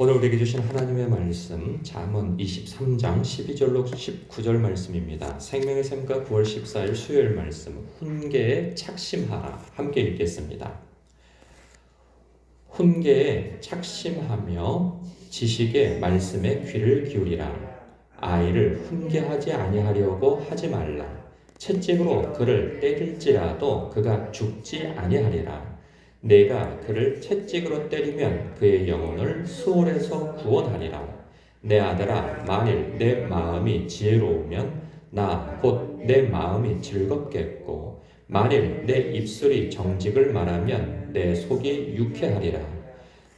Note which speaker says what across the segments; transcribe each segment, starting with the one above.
Speaker 1: 오늘 우리에게 주신 하나님의 말씀 잠언 23장 12절로 19절 말씀입니다. 생명의 샘과 9월 14일 수요일 말씀 훈계에 착심하라. 함께 읽겠습니다. 훈계에 착심하며 지식의 말씀에 귀를 기울이라. 아이를 훈계하지 아니하려고 하지 말라. 채찍으로 그를 때릴지라도 그가 죽지 아니하리라. 내가 그를 채찍으로 때리면 그의 영혼을 수월에서 구원하리라. 내 아들아, 만일 내 마음이 지혜로우면 나 곧 내 마음이 즐겁겠고, 만일 내 입술이 정직을 말하면 내 속이 유쾌하리라.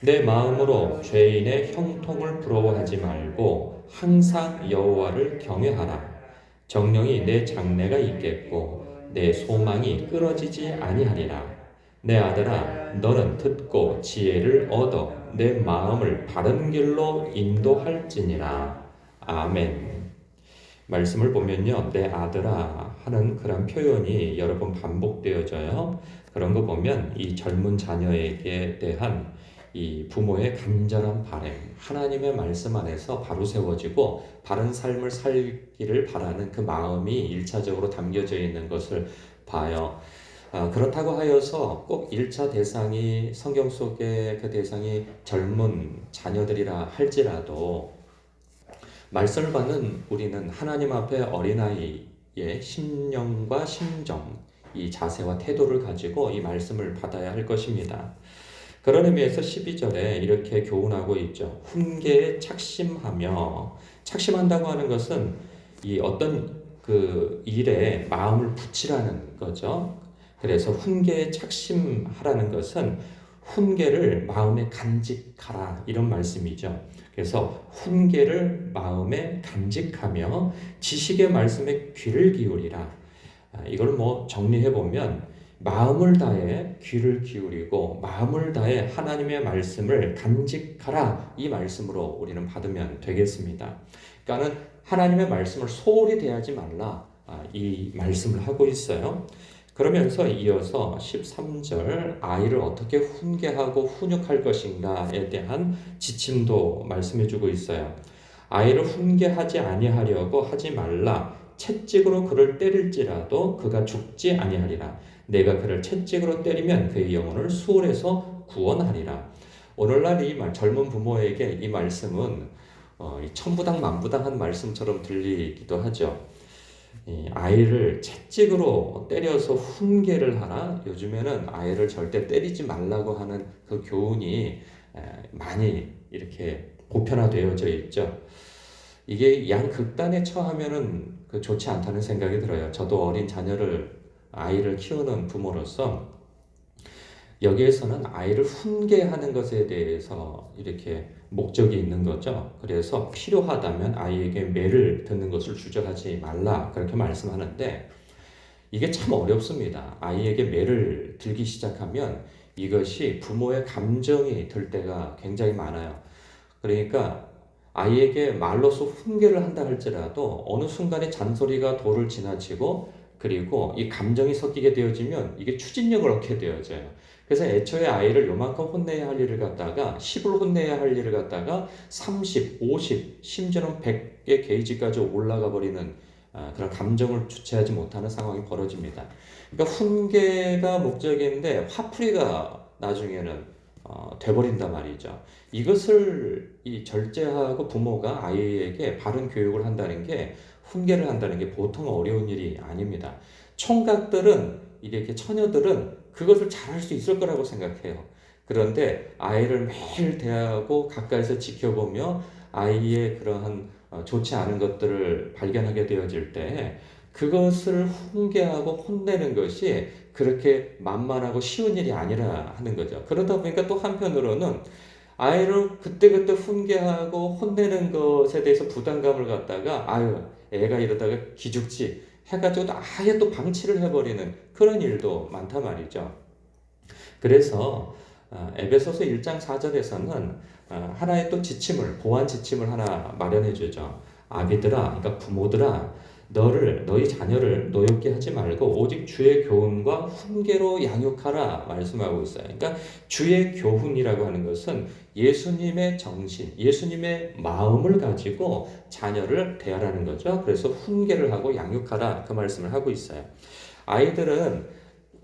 Speaker 1: 내 마음으로 죄인의 형통을 부러워하지 말고 항상 여호와를 경외하라. 정령이 내 장래가 있겠고 내 소망이 끊어지지 아니하리라. 내 아들아, 너는 듣고 지혜를 얻어 내 마음을 바른 길로 인도할지니라. 아멘. 말씀을 보면요, 내 아들아 하는 그런 표현이 여러 번 반복되어져요. 그런 거 보면 이 젊은 자녀에게 대한 이 부모의 간절한 바람, 하나님의 말씀 안에서 바로 세워지고 바른 삶을 살기를 바라는 그 마음이 일차적으로 담겨져 있는 것을 봐요. 그렇다고 하여서 꼭 1차 대상이 성경 속의 그 대상이 젊은 자녀들이라 할지라도 말씀을 받는 우리는 하나님 앞에 어린아이의 심령과 심정, 이 자세와 태도를 가지고 이 말씀을 받아야 할 것입니다. 그런 의미에서 12절에 이렇게 교훈하고 있죠. 훈계에 착심하며, 착심한다고 하는 것은 이 어떤 그 일에 마음을 붙이라는 거죠. 그래서 훈계에 착심하라는 것은 훈계를 마음에 간직하라 이런 말씀이죠. 그래서 훈계를 마음에 간직하며 지식의 말씀에 귀를 기울이라. 이걸 뭐 정리해 보면 마음을 다해 귀를 기울이고 마음을 다해 하나님의 말씀을 간직하라 이 말씀으로 우리는 받으면 되겠습니다. 그러니까는 하나님의 말씀을 소홀히 대하지 말라 이 말씀을 하고 있어요. 그러면서 이어서 13절 아이를 어떻게 훈계하고 훈육할 것인가에 대한 지침도 말씀해주고 있어요. 아이를 훈계하지 아니하려고 하지 말라. 채찍으로 그를 때릴지라도 그가 죽지 아니하리라. 내가 그를 채찍으로 때리면 그의 영혼을 수월에서 구원하리라. 오늘날 이 젊은 부모에게 이 말씀은 천부당만부당한 말씀처럼 들리기도 하죠. 아이를 채찍으로 때려서 훈계를 하라. 요즘에는 아이를 절대 때리지 말라고 하는 그 교훈이 많이 이렇게 보편화되어져 있죠. 이게 양극단에 처하면은 그 좋지 않다는 생각이 들어요. 저도 어린 아이를 키우는 부모로서 여기에서는 아이를 훈계하는 것에 대해서 이렇게 목적이 있는 거죠. 그래서 필요하다면 아이에게 매를 듣는 것을 주저하지 말라 그렇게 말씀하는데 이게 참 어렵습니다. 아이에게 매를 들기 시작하면 이것이 부모의 감정이 들 때가 굉장히 많아요. 그러니까 아이에게 말로서 훈계를 한다 할지라도 어느 순간에 잔소리가 도를 지나치고 그리고 이 감정이 섞이게 되어지면 이게 추진력을 얻게 되어져요. 그래서 애초에 아이를 요만큼 혼내야 할 일을 갖다가 10을 혼내야 할 일을 갖다가 30, 50, 심지어는 100의 게이지까지 올라가 버리는 그런 감정을 주체하지 못하는 상황이 벌어집니다. 그러니까 훈계가 목적인데 화풀이가 나중에는 돼버린단 말이죠. 이것을 절제하고 부모가 아이에게 바른 교육을 한다는 게 훈계를 한다는 게 보통 어려운 일이 아닙니다. 총각들은 이렇게 처녀들은 그것을 잘할 수 있을 거라고 생각해요. 그런데 아이를 매일 대하고 가까이서 지켜보며 아이의 그러한 좋지 않은 것들을 발견하게 되어질 때 그것을 훈계하고 혼내는 것이 그렇게 만만하고 쉬운 일이 아니라 하는 거죠. 그러다 보니까 또 한편으로는 아이를 그때그때 훈계하고 혼내는 것에 대해서 부담감을 갖다가 애가 이러다가 기죽지 해가지고 아예 또 방치를 해버리는 그런 일도 많단 말이죠. 그래서 에베소서 1장 4절에서는 하나의 또 보완 지침을 하나 마련해 주죠. 아비들아, 그러니까 부모들아, 너희 자녀를 노엽게 하지 말고 오직 주의 교훈과 훈계로 양육하라 말씀하고 있어요. 그러니까 주의 교훈이라고 하는 것은 예수님의 정신, 예수님의 마음을 가지고 자녀를 대하라는 거죠. 그래서 훈계를 하고 양육하라 그 말씀을 하고 있어요. 아이들은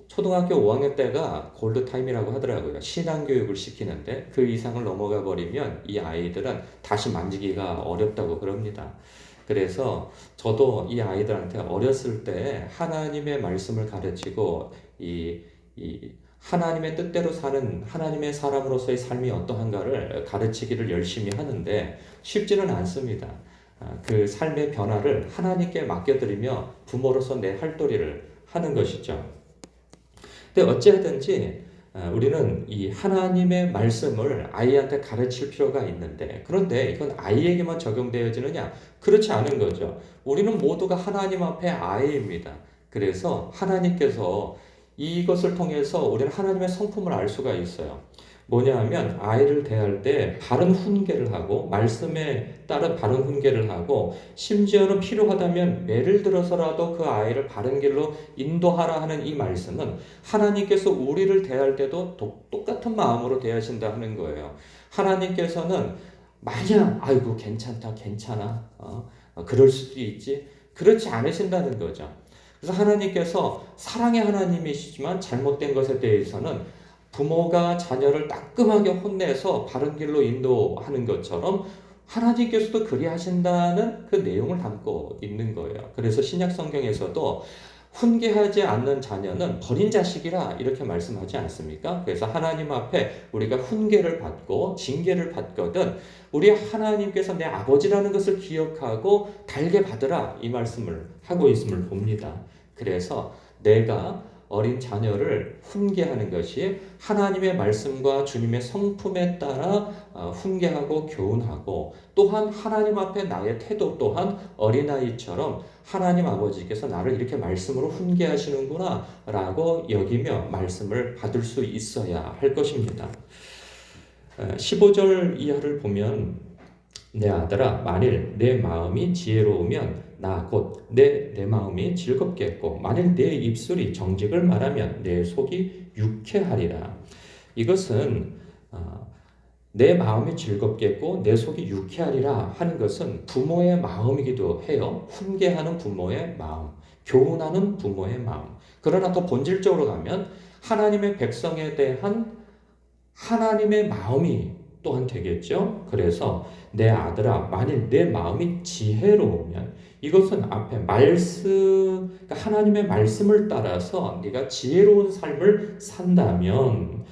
Speaker 1: 초등학교 5학년 때가 골드타임이라고 하더라고요. 신앙교육을 시키는데 그 이상을 넘어가 버리면 이 아이들은 다시 만지기가 어렵다고 그럽니다. 그래서 저도 이 아이들한테 어렸을 때 하나님의 말씀을 가르치고 이 하나님의 뜻대로 사는 하나님의 사람으로서의 삶이 어떠한가를 가르치기를 열심히 하는데 쉽지는 않습니다. 그 삶의 변화를 하나님께 맡겨드리며 부모로서 내 할도리를 하는 것이죠. 근데 어찌하든지 우리는 이 하나님의 말씀을 아이한테 가르칠 필요가 있는데 그런데 이건 아이에게만 적용되어지느냐? 그렇지 않은 거죠. 우리는 모두가 하나님 앞에 아이입니다. 그래서 하나님께서 이것을 통해서 우리는 하나님의 성품을 알 수가 있어요. 뭐냐 하면 아이를 대할 때 바른 훈계를 하고 말씀에 따른 바른 훈계를 하고 심지어는 필요하다면 매를 들어서라도 그 아이를 바른 길로 인도하라 하는 이 말씀은 하나님께서 우리를 대할 때도 똑같은 마음으로 대하신다 하는 거예요. 하나님께서는 마냥 아이고 괜찮다 괜찮아 그럴 수도 있지 그렇지 않으신다는 거죠. 그래서 하나님께서 사랑의 하나님이시지만 잘못된 것에 대해서는 부모가 자녀를 따끔하게 혼내서 바른 길로 인도하는 것처럼 하나님께서도 그리하신다는 그 내용을 담고 있는 거예요. 그래서 신약 성경에서도 훈계하지 않는 자녀는 버린 자식이라 이렇게 말씀하지 않습니까? 그래서 하나님 앞에 우리가 훈계를 받고 징계를 받거든 우리 하나님께서 내 아버지라는 것을 기억하고 달게 받으라 이 말씀을 하고 있음을 봅니다. 그래서 내가 어린 자녀를 훈계하는 것이 하나님의 말씀과 주님의 성품에 따라 훈계하고 교훈하고 또한 하나님 앞에 나의 태도 또한 어린아이처럼 하나님 아버지께서 나를 이렇게 말씀으로 훈계하시는구나 라고 여기며 말씀을 받을 수 있어야 할 것입니다. 15절 이하를 보면 내 아들아 만일 내 마음이 지혜로우면 나 곧 내 마음이 즐겁겠고 만일 내 입술이 정직을 말하면 내 속이 유쾌하리라. 이것은 내 마음이 즐겁겠고 내 속이 유쾌하리라 하는 것은 부모의 마음이기도 해요. 훈계하는 부모의 마음, 교훈하는 부모의 마음. 그러나 더 본질적으로 가면 하나님의 백성에 대한 하나님의 마음이 또한 되겠죠. 그래서 내 아들아 만일 내 마음이 지혜로우면 이것은 앞에 말씀 그러니까 하나님의 말씀을 따라서 네가 지혜로운 삶을 산다면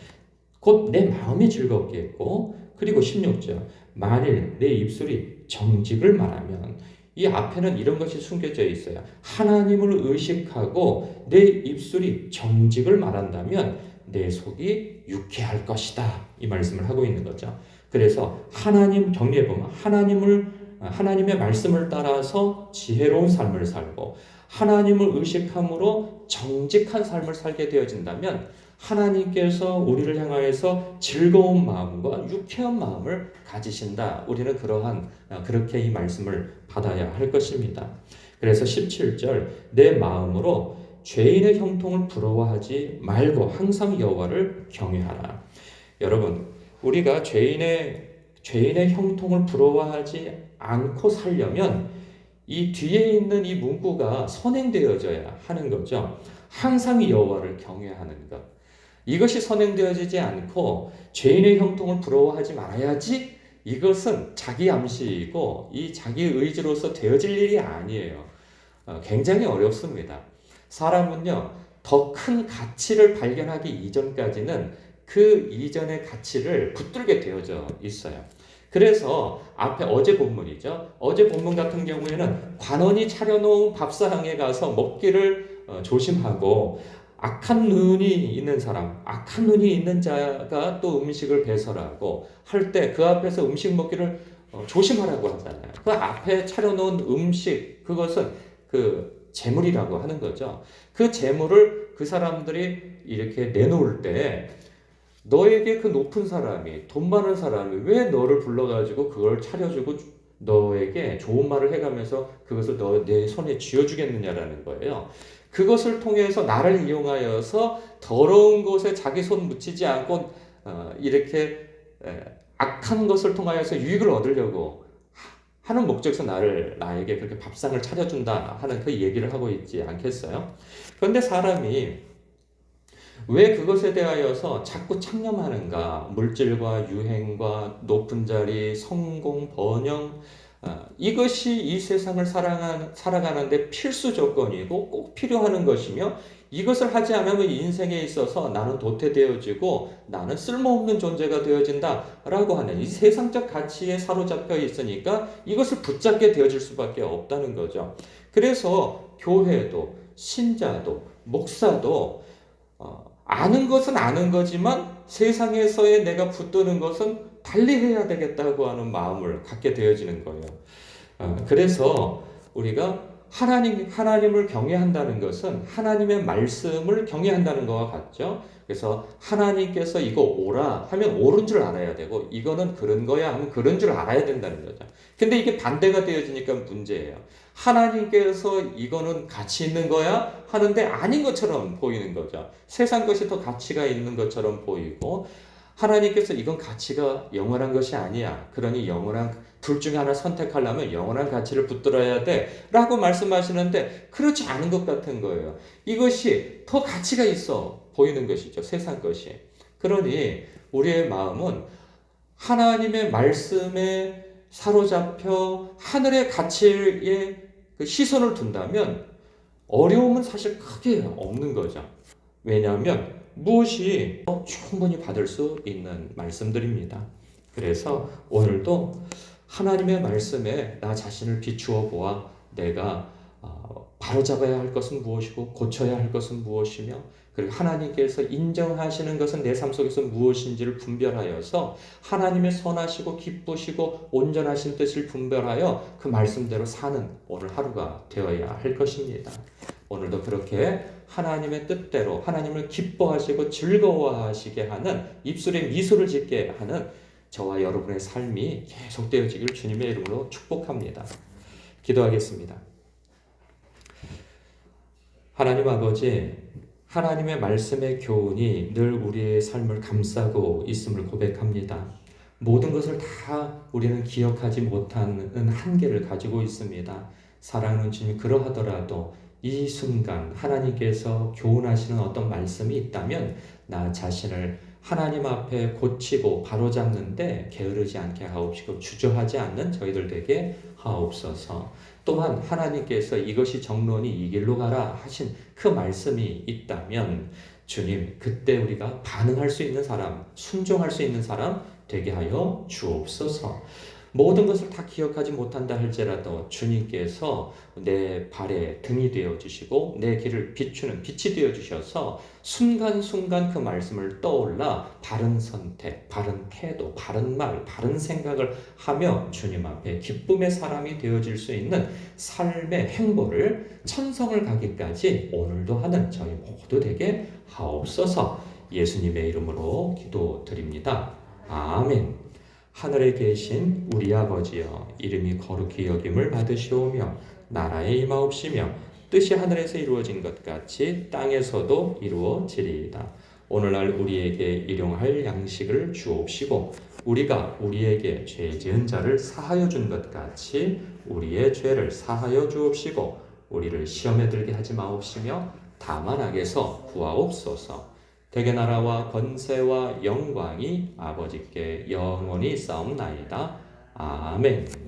Speaker 1: 곧 내 마음이 즐겁겠고 그리고 16절 만일 내 입술이 정직을 말하면 이 앞에는 이런 것이 숨겨져 있어요. 하나님을 의식하고 내 입술이 정직을 말한다면 내 속이 유쾌할 것이다. 이 말씀을 하고 있는 거죠. 그래서 하나님 정리해보면 하나님의 말씀을 따라서 지혜로운 삶을 살고 하나님을 의식함으로 정직한 삶을 살게 되어진다면 하나님께서 우리를 향하여서 즐거운 마음과 유쾌한 마음을 가지신다. 우리는 그렇게 이 말씀을 받아야 할 것입니다. 그래서 17절 내 마음으로 죄인의 형통을 부러워하지 말고 항상 여호와를 경외하라. 여러분, 우리가 죄인의 형통을 부러워하지 않고 살려면 이 뒤에 있는 이 문구가 선행되어져야 하는 거죠. 항상 여호와를 경외하는 것. 이것이 선행되어지지 않고 죄인의 형통을 부러워하지 말아야지 이것은 자기 암시이고 이 자기 의지로서 되어질 일이 아니에요. 굉장히 어렵습니다. 사람은요, 더 큰 가치를 발견하기 이전까지는 그 이전의 가치를 붙들게 되어져 있어요. 그래서 앞에 어제 본문이죠. 어제 본문 같은 경우에는 관원이 차려놓은 밥상에 가서 먹기를 조심하고 악한 눈이 있는 사람, 악한 눈이 있는 자가 또 음식을 배설하고 할 때 그 앞에서 음식 먹기를 조심하라고 하잖아요. 그 앞에 차려놓은 음식, 그것은 그 재물이라고 하는 거죠. 그 재물을 그 사람들이 이렇게 내놓을 때 너에게 그 높은 사람이, 돈 많은 사람이 왜 너를 불러가지고 그걸 차려주고 너에게 좋은 말을 해가면서 그것을 내 손에 쥐어주겠느냐라는 거예요. 그것을 통해서 나를 이용하여서 더러운 곳에 자기 손 묻히지 않고 이렇게 악한 것을 통하여서 유익을 얻으려고 하는 목적에서 나에게 그렇게 밥상을 차려준다 하는 그 얘기를 하고 있지 않겠어요? 그런데 사람이 왜 그것에 대하여서 자꾸 창념하는가? 물질과 유행과 높은 자리, 성공, 번영, 이것이 이 세상을 살아가는데 필수 조건이고 꼭 필요한 것이며 이것을 하지 않으면 인생에 있어서 나는 도태되어지고 나는 쓸모없는 존재가 되어진다 라고 하는 이 세상적 가치에 사로잡혀 있으니까 이것을 붙잡게 되어질 수밖에 없다는 거죠. 그래서 교회도 신자도 목사도 아는 것은 아는 거지만 세상에서의 내가 붙드는 것은 달리 해야 되겠다고 하는 마음을 갖게 되어지는 거예요. 그래서 우리가 하나님을 경외한다는 것은 하나님의 말씀을 경외한다는 것과 같죠. 그래서 하나님께서 이거 오라 하면 옳은 줄 알아야 되고 이거는 그런 거야 하면 그런 줄 알아야 된다는 거죠. 근데 이게 반대가 되어지니까 문제예요. 하나님께서 이거는 가치 있는 거야 하는데 아닌 것처럼 보이는 거죠. 세상 것이 더 가치가 있는 것처럼 보이고 하나님께서 이건 가치가 영원한 것이 아니야. 그러니 둘 중에 하나 선택하려면 영원한 가치를 붙들어야 돼 라고 말씀하시는데 그렇지 않은 것 같은 거예요. 이것이 더 가치가 있어 보이는 것이죠. 세상 것이. 그러니 우리의 마음은 하나님의 말씀에 사로잡혀 하늘의 가치에 그 시선을 둔다면 어려움은 사실 크게 없는 거죠. 왜냐하면 무엇이 충분히 받을 수 있는 말씀들입니다. 그래서 오늘도 하나님의 말씀에 나 자신을 비추어 보아 내가 바로잡아야 할 것은 무엇이고 고쳐야 할 것은 무엇이며 그리고 하나님께서 인정하시는 것은 내 삶 속에서 무엇인지를 분별하여서 하나님의 선하시고 기쁘시고 온전하신 뜻을 분별하여 그 말씀대로 사는 오늘 하루가 되어야 할 것입니다. 오늘도 그렇게 하나님의 뜻대로 하나님을 기뻐하시고 즐거워하시게 하는 입술에 미소를 짓게 하는 저와 여러분의 삶이 계속되어지길 주님의 이름으로 축복합니다. 기도하겠습니다. 하나님 아버지, 하나님의 말씀의 교훈이 늘 우리의 삶을 감싸고 있음을 고백합니다. 모든 것을 다 우리는 기억하지 못하는 한계를 가지고 있습니다. 사랑하는 주님, 그러하더라도 이 순간 하나님께서 교훈하시는 어떤 말씀이 있다면 나 자신을 하나님 앞에 고치고 바로잡는데 게으르지 않게 하옵시고 주저하지 않는 저희들 되게 하옵소서. 또한 하나님께서 이것이 정론이 이 길로 가라 하신 그 말씀이 있다면 주님 그때 우리가 반응할 수 있는 사람, 순종할 수 있는 사람 되게 하여 주옵소서. 모든 것을 다 기억하지 못한다 할지라도 주님께서 내 발에 등이 되어주시고 내 길을 비추는 빛이 되어주셔서 순간순간 그 말씀을 떠올라 바른 선택, 바른 태도, 바른 말, 바른 생각을 하며 주님 앞에 기쁨의 사람이 되어질 수 있는 삶의 행보를 천성을 가기까지 오늘도 하는 저희 모두 되게 하옵소서. 예수님의 이름으로 기도드립니다. 아멘. 하늘에 계신 우리 아버지여, 이름이 거룩히 여김을 받으시오며 나라에 임하옵시며 뜻이 하늘에서 이루어진 것 같이 땅에서도 이루어지리이다. 오늘날 우리에게 일용할 양식을 주옵시고 우리가 우리에게 죄 지은 자를 사하여 준 것 같이 우리의 죄를 사하여 주옵시고 우리를 시험에 들게 하지 마옵시며 다만 악에서 구하옵소서. 대개 나라와 권세와 영광이 아버지께 영원히 싸움나이다. 아멘.